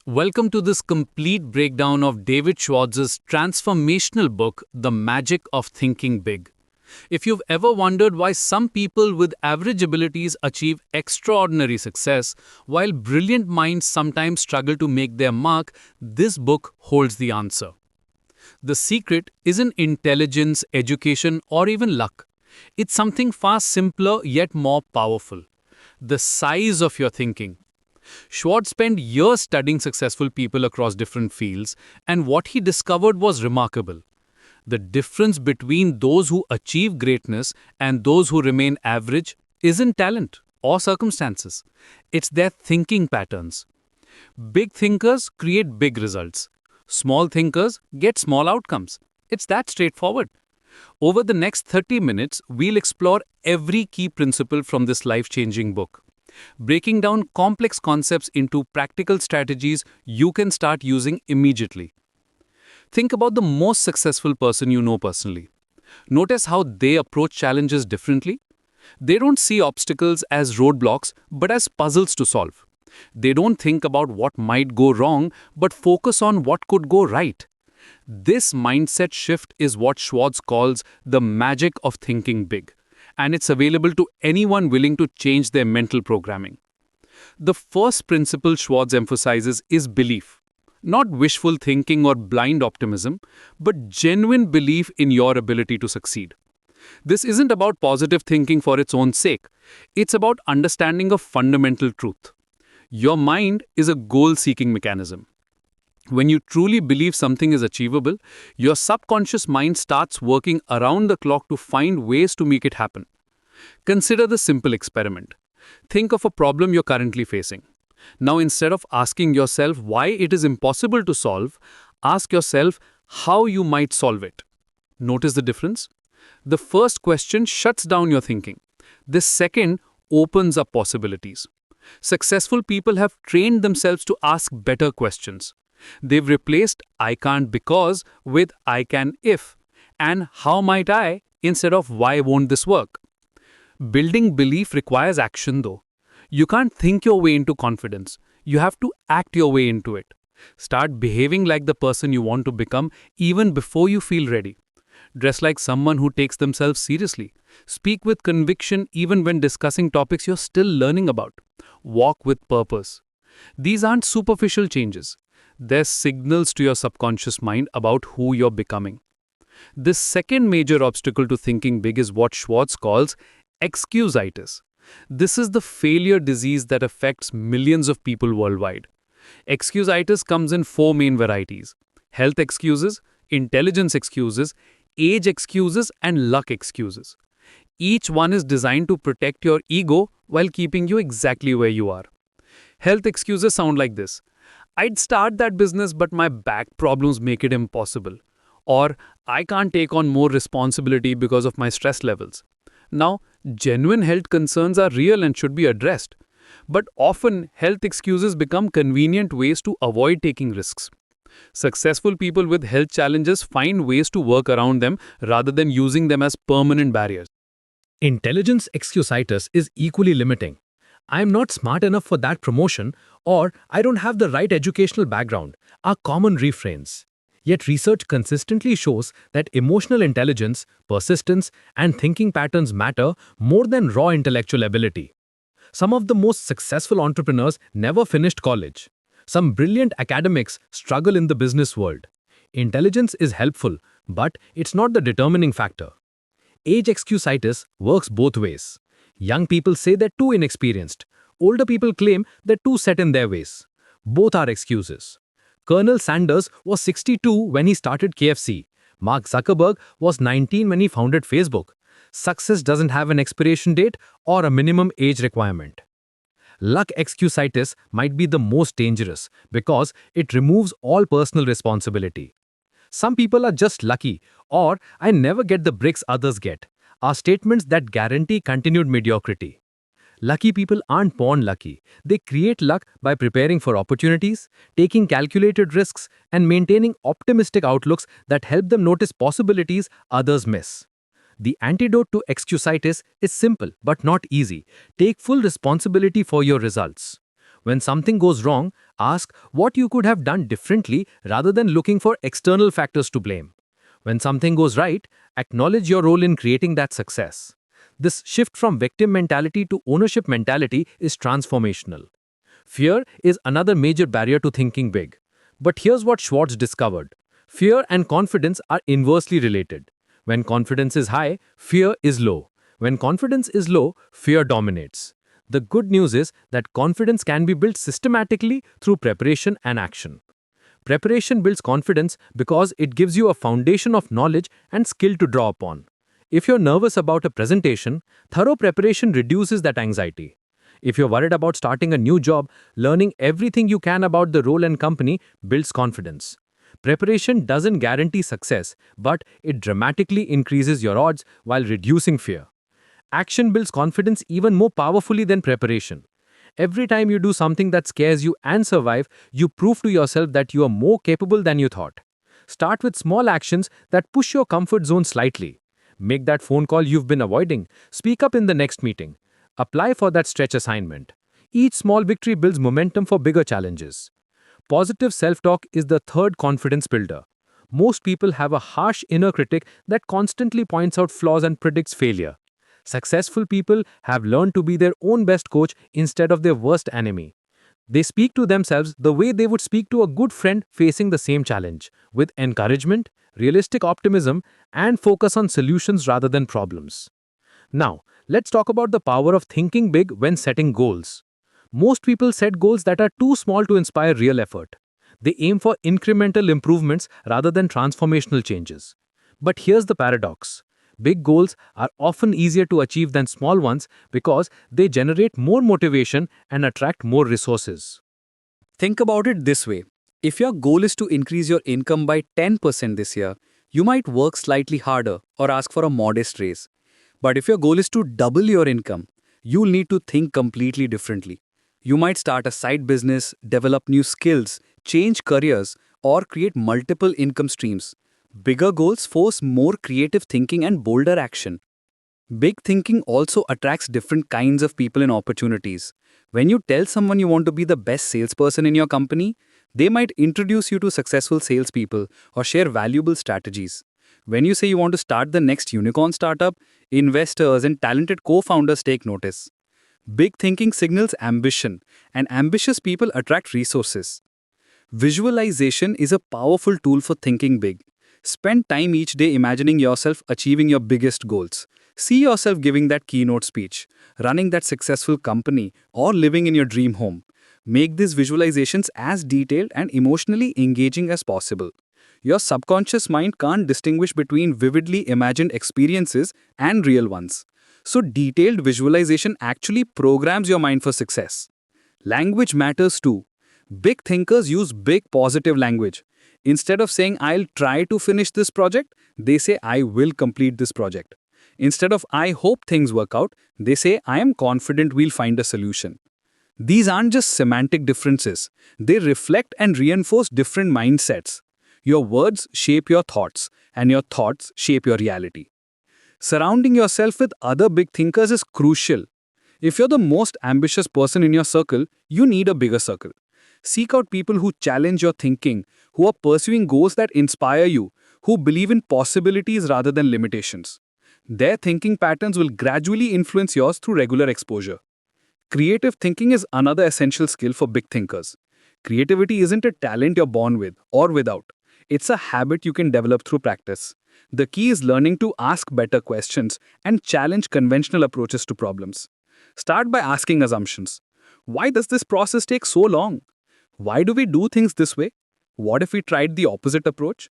Welcome to this complete breakdown of David Schwartz's transformational book, The Magic of Thinking Big. If you've ever wondered why some people with average abilities achieve extraordinary success, while brilliant minds sometimes struggle to make their mark, this book holds the answer. The secret isn't intelligence, education, or even luck. It's something far simpler yet more powerful: the size of your thinking. Schwartz spent years studying successful people across different fields, and what he discovered was remarkable. The difference between those who achieve greatness and those who remain average isn't talent or circumstances. It's their thinking patterns. Big thinkers create big results. Small thinkers get small outcomes. It's that straightforward. Over the next 30 minutes, we'll explore every key principle from this life-changing book, breaking down complex concepts into practical strategies you can start using immediately. Think about the most successful person you know personally. Notice how they approach challenges differently. They don't see obstacles as roadblocks, but as puzzles to solve. They don't think about what might go wrong, but focus on what could go right. This mindset shift is what Schwartz calls the magic of thinking big, and it's available to anyone willing to change their mental programming. The first principle Schwartz emphasizes is belief. Not wishful thinking or blind optimism, but genuine belief in your ability to succeed. This isn't about positive thinking for its own sake. It's about understanding a fundamental truth. Your mind is a goal-seeking mechanism. When you truly believe something is achievable, your subconscious mind starts working around the clock to find ways to make it happen. Consider the simple experiment. Think of a problem you're currently facing. Now, instead of asking yourself why it is impossible to solve, ask yourself how you might solve it. Notice the difference? The first question shuts down your thinking. The second opens up possibilities. Successful people have trained themselves to ask better questions. They've replaced "I can't because" with "I can if" and "how might I" instead of "why won't this work." Building belief requires action though. You can't think your way into confidence. You have to act your way into it. Start behaving like the person you want to become even before you feel ready. Dress like someone who takes themselves seriously. Speak with conviction even when discussing topics you're still learning about. Walk with purpose. These aren't superficial changes. They're signals to your subconscious mind about who you're becoming. The second major obstacle to thinking big is what Schwartz calls excusitis. This is the failure disease that affects millions of people worldwide. Excusitis comes in four main varieties: health excuses, intelligence excuses, age excuses, and luck excuses. Each one is designed to protect your ego while keeping you exactly where you are. Health excuses sound like this: "I'd start that business, but my back problems make it impossible." Or, "I can't take on more responsibility because of my stress levels." Now, genuine health concerns are real and should be addressed. But often, health excuses become convenient ways to avoid taking risks. Successful people with health challenges find ways to work around them rather than using them as permanent barriers. Intelligence excusitis is equally limiting. "I'm not smart enough for that promotion," or "I don't have the right educational background," are common refrains. Yet research consistently shows that emotional intelligence, persistence, and thinking patterns matter more than raw intellectual ability. Some of the most successful entrepreneurs never finished college. Some brilliant academics struggle in the business world. Intelligence is helpful, but it's not the determining factor. Age excusitis works both ways. Young people say they're too inexperienced. Older people claim they're too set in their ways. Both are excuses. Colonel Sanders was 62 when he started KFC. Mark Zuckerberg was 19 when he founded Facebook. Success doesn't have an expiration date or a minimum age requirement. Luck excusitis might be the most dangerous because it removes all personal responsibility. "Some people are just lucky," or "I never get the breaks others get," are statements that guarantee continued mediocrity. Lucky people aren't born lucky. They create luck by preparing for opportunities, taking calculated risks, and maintaining optimistic outlooks that help them notice possibilities others miss. The antidote to excusitis is simple but not easy. Take full responsibility for your results. When something goes wrong, ask what you could have done differently rather than looking for external factors to blame. When something goes right, acknowledge your role in creating that success. This shift from victim mentality to ownership mentality is transformational. Fear is another major barrier to thinking big. But here's what Schwartz discovered: fear and confidence are inversely related. When confidence is high, fear is low. When confidence is low, fear dominates. The good news is that confidence can be built systematically through preparation and action. Preparation builds confidence because it gives you a foundation of knowledge and skill to draw upon. If you're nervous about a presentation, thorough preparation reduces that anxiety. If you're worried about starting a new job, learning everything you can about the role and company builds confidence. Preparation doesn't guarantee success, but it dramatically increases your odds while reducing fear. Action builds confidence even more powerfully than preparation. Every time you do something that scares you and survive, you prove to yourself that you are more capable than you thought. Start with small actions that push your comfort zone slightly. Make that phone call you've been avoiding. Speak up in the next meeting. Apply for that stretch assignment. Each small victory builds momentum for bigger challenges. Positive self-talk is the third confidence builder. Most people have a harsh inner critic that constantly points out flaws and predicts failure. Successful people have learned to be their own best coach instead of their worst enemy. They speak to themselves the way they would speak to a good friend facing the same challenge, with encouragement, realistic optimism, and focus on solutions rather than problems. Now, let's talk about the power of thinking big when setting goals. Most people set goals that are too small to inspire real effort. They aim for incremental improvements rather than transformational changes. But here's the paradox: big goals are often easier to achieve than small ones because they generate more motivation and attract more resources. Think about it this way. If your goal is to increase your income by 10% this year, you might work slightly harder or ask for a modest raise. But if your goal is to double your income, you'll need to think completely differently. You might start a side business, develop new skills, change careers, or create multiple income streams. Bigger goals force more creative thinking and bolder action. Big thinking also attracts different kinds of people and opportunities. When you tell someone you want to be the best salesperson in your company, they might introduce you to successful salespeople or share valuable strategies. When you say you want to start the next unicorn startup, investors and talented co-founders take notice. Big thinking signals ambition, and ambitious people attract resources. Visualization is a powerful tool for thinking big. Spend time each day imagining yourself achieving your biggest goals. See yourself giving that keynote speech, running that successful company, or living in your dream home. Make these visualizations as detailed and emotionally engaging as possible. Your subconscious mind can't distinguish between vividly imagined experiences and real ones. So, detailed visualization actually programs your mind for success. Language matters too. Big thinkers use big positive language. Instead of saying, I'll try to finish this project, they say, I will complete this project. Instead of, I hope things work out, they say, I am confident we'll find a solution. These aren't just semantic differences, they reflect and reinforce different mindsets. Your words shape your thoughts, and your thoughts shape your reality. Surrounding yourself with other big thinkers is crucial. If you're the most ambitious person in your circle, you need a bigger circle. Seek out people who challenge your thinking, who are pursuing goals that inspire you, who believe in possibilities rather than limitations. Their thinking patterns will gradually influence yours through regular exposure. Creative thinking is another essential skill for big thinkers. Creativity isn't a talent you're born with or without. It's a habit you can develop through practice. The key is learning to ask better questions and challenge conventional approaches to problems. Start by asking assumptions. Why does this process take so long? Why do we do things this way? What if we tried the opposite approach?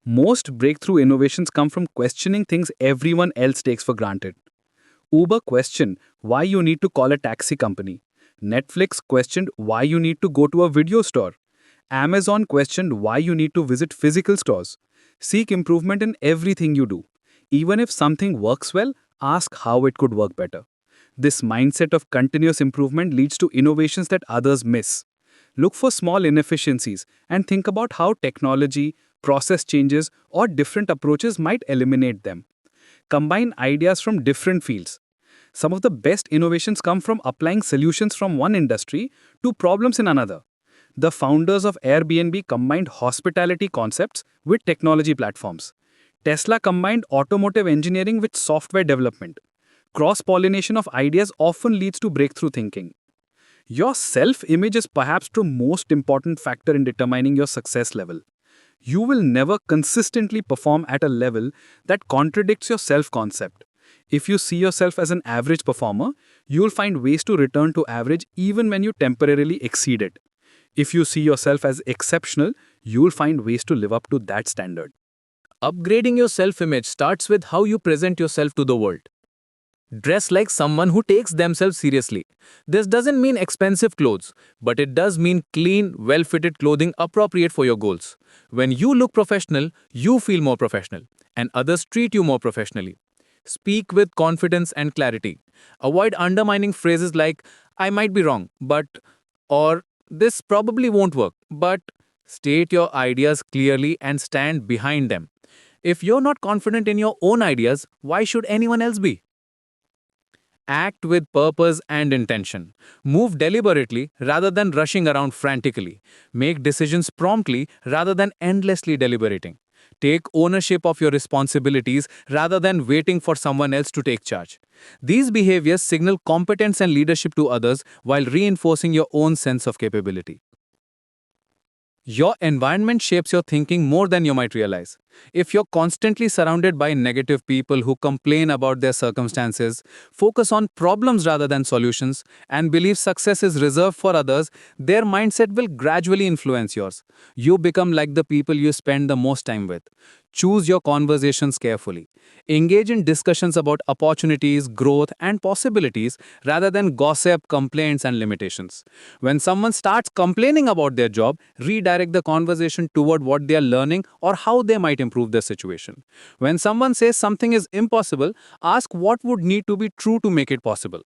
Most breakthrough innovations come from questioning things everyone else takes for granted. Uber questioned why you need to call a taxi company. Netflix questioned why you need to go to a video store. Amazon questioned why you need to visit physical stores. Seek improvement in everything you do. Even if something works well, ask how it could work better. This mindset of continuous improvement leads to innovations that others miss. Look for small inefficiencies and think about how technology, process changes, or different approaches might eliminate them. Combine ideas from different fields. Some of the best innovations come from applying solutions from one industry to problems in another. The founders of Airbnb combined hospitality concepts with technology platforms. Tesla combined automotive engineering with software development. Cross pollination of ideas often leads to breakthrough thinking. Your self image is perhaps the most important factor in determining your success level. You will never consistently perform at a level that contradicts your self concept. If you see yourself as an average performer, you'll find ways to return to average even when you temporarily exceed it. If you see yourself as exceptional, you'll find ways to live up to that standard. Upgrading your self-image starts with how you present yourself to the world. Dress like someone who takes themselves seriously. This doesn't mean expensive clothes, but it does mean clean, well-fitted clothing appropriate for your goals. When you look professional, you feel more professional, and others treat you more professionally. Speak with confidence and clarity. Avoid undermining phrases like, I might be wrong, but, or this probably won't work, but state your ideas clearly and stand behind them. If you're not confident in your own ideas, why should anyone else be? Act with purpose and intention. Move deliberately rather than rushing around frantically. Make decisions promptly rather than endlessly deliberating. Take ownership of your responsibilities rather than waiting for someone else to take charge. These behaviors signal competence and leadership to others while reinforcing your own sense of capability. Your environment shapes your thinking more than you might realize. If you're constantly surrounded by negative people who complain about their circumstances, focus on problems rather than solutions, and believe success is reserved for others, their mindset will gradually influence yours. You become like the people you spend the most time with. Choose your conversations carefully. Engage in discussions about opportunities, growth, and possibilities rather than gossip, complaints, and limitations. When someone starts complaining about their job, redirect the conversation toward what they are learning or how they might improve their situation. When someone says something is impossible, ask what would need to be true to make it possible.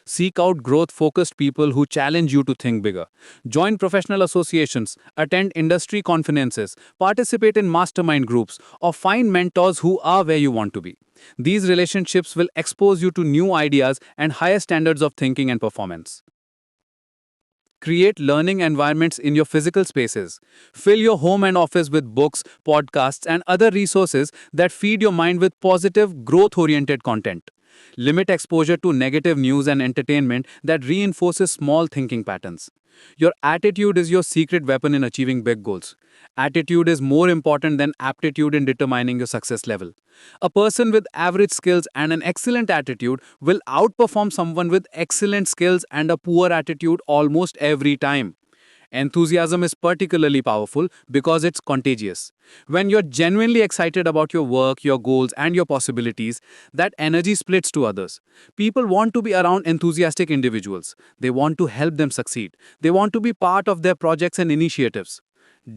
Seek out growth-focused people who challenge you to think bigger. Join professional associations, attend industry conferences, participate in mastermind groups, or find mentors who are where you want to be. These relationships will expose you to new ideas and higher standards of thinking and performance. Create learning environments in your physical spaces. Fill your home and office with books, podcasts, and other resources that feed your mind with positive, growth-oriented content. Limit exposure to negative news and entertainment that reinforces small thinking patterns. Your attitude is your secret weapon in achieving big goals. Attitude is more important than aptitude in determining your success level. A person with average skills and an excellent attitude will outperform someone with excellent skills and a poor attitude almost every time. Enthusiasm is particularly powerful because it's contagious. When you're genuinely excited about your work, your goals, and your possibilities, that energy splits to others. People want to be around enthusiastic individuals. They want to help them succeed. They want to be part of their projects and initiatives.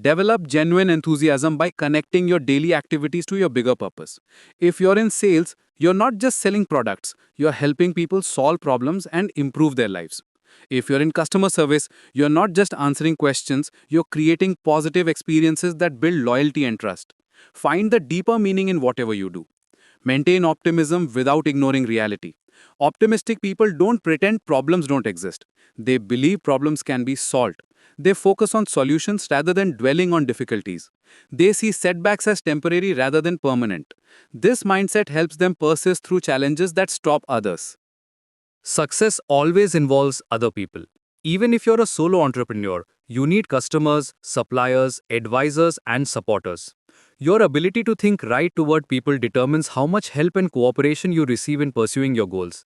Develop genuine enthusiasm by connecting your daily activities to your bigger purpose. If you're in sales, you're not just selling products, you're helping people solve problems and improve their lives. If you're in customer service, you're not just answering questions, you're creating positive experiences that build loyalty and trust. Find the deeper meaning in whatever you do. Maintain optimism without ignoring reality. Optimistic people don't pretend problems don't exist. They believe problems can be solved. They focus on solutions rather than dwelling on difficulties. They see setbacks as temporary rather than permanent. This mindset helps them persist through challenges that stop others. Success always involves other people. Even if you're a solo entrepreneur, you need customers, suppliers, advisors, and supporters. Your ability to think right toward people determines how much help and cooperation you receive in pursuing your goals.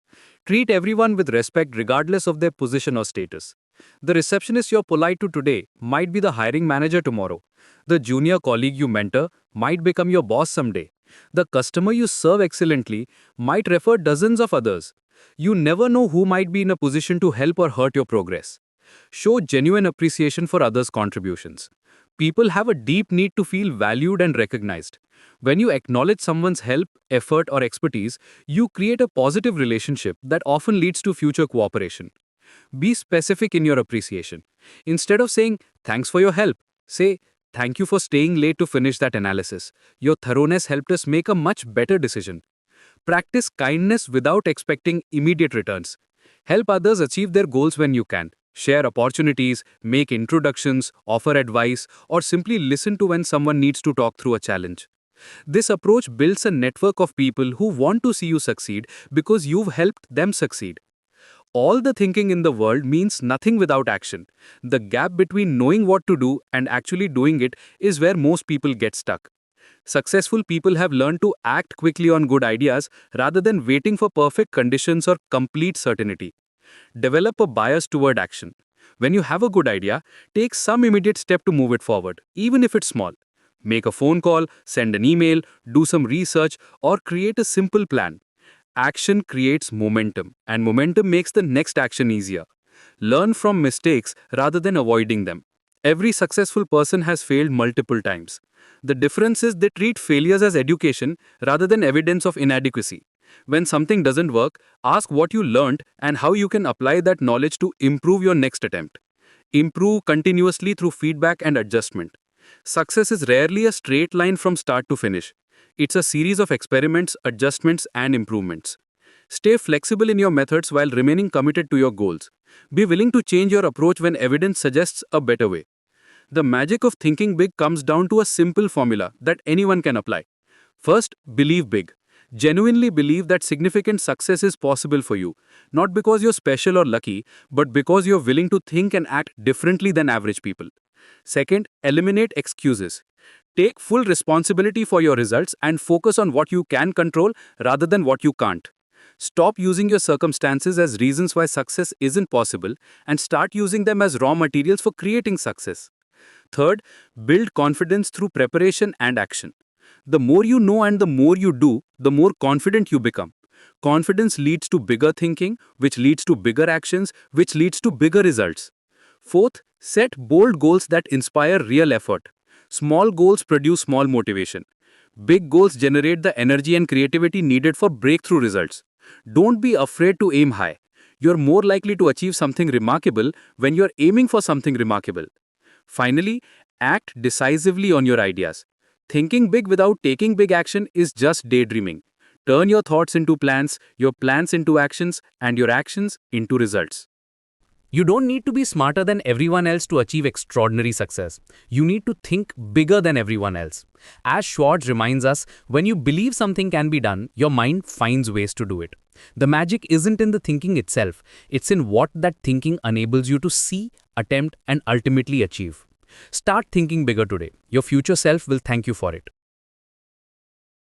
Treat everyone with respect regardless of their position or status. The receptionist you're polite to today might be the hiring manager tomorrow. The junior colleague you mentor might become your boss someday. The customer you serve excellently might refer dozens of others. You never know who might be in a position to help or hurt your progress. Show genuine appreciation for others' contributions. People have a deep need to feel valued and recognized. When you acknowledge someone's help, effort, or expertise, you create a positive relationship that often leads to future cooperation. Be specific in your appreciation. Instead of saying, "Thanks for your help," say, "Thank you for staying late to finish that analysis. Your thoroughness helped us make a much better decision." Practice kindness without expecting immediate returns. Help others achieve their goals when you can. Share opportunities, make introductions, offer advice, or simply listen to when someone needs to talk through a challenge. This approach builds a network of people who want to see you succeed because you've helped them succeed. All the thinking in the world means nothing without action. The gap between knowing what to do and actually doing it is where most people get stuck. Successful people have learned to act quickly on good ideas rather than waiting for perfect conditions or complete certainty. Develop a bias toward action. When you have a good idea, take some immediate step to move it forward, even if it's small. Make a phone call, send an email, do some research, or create a simple plan. Action creates momentum, and momentum makes the next action easier. Learn from mistakes rather than avoiding them. Every successful person has failed multiple times. The difference is they treat failures as education rather than evidence of inadequacy. When something doesn't work, ask what you learned and how you can apply that knowledge to improve your next attempt. Improve continuously through feedback and adjustment. Success is rarely a straight line from start to finish. It's a series of experiments, adjustments, and improvements. Stay flexible in your methods while remaining committed to your goals. Be willing to change your approach when evidence suggests a better way. The magic of thinking big comes down to a simple formula that anyone can apply. First, believe big. Genuinely believe that significant success is possible for you, not because you're special or lucky, but because you're willing to think and act differently than average people. Second, eliminate excuses. Take full responsibility for your results and focus on what you can control rather than what you can't. Stop using your circumstances as reasons why success isn't possible and start using them as raw materials for creating success. Third, build confidence through preparation and action. The more you know and the more you do, the more confident you become. Confidence leads to bigger thinking, which leads to bigger actions, which leads to bigger results. Fourth, set bold goals that inspire real effort. Small goals produce small motivation. Big goals generate the energy and creativity needed for breakthrough results. Don't be afraid to aim high. You're more likely to achieve something remarkable when you're aiming for something remarkable. Finally, act decisively on your ideas. Thinking big without taking big action is just daydreaming. Turn your thoughts into plans, your plans into actions, and your actions into results. You don't need to be smarter than everyone else to achieve extraordinary success. You need to think bigger than everyone else. As Schwartz reminds us, when you believe something can be done, your mind finds ways to do it. The magic isn't in the thinking itself, it's in what that thinking enables you to see, attempt, and ultimately achieve. Start thinking bigger today. Your future self will thank you for it.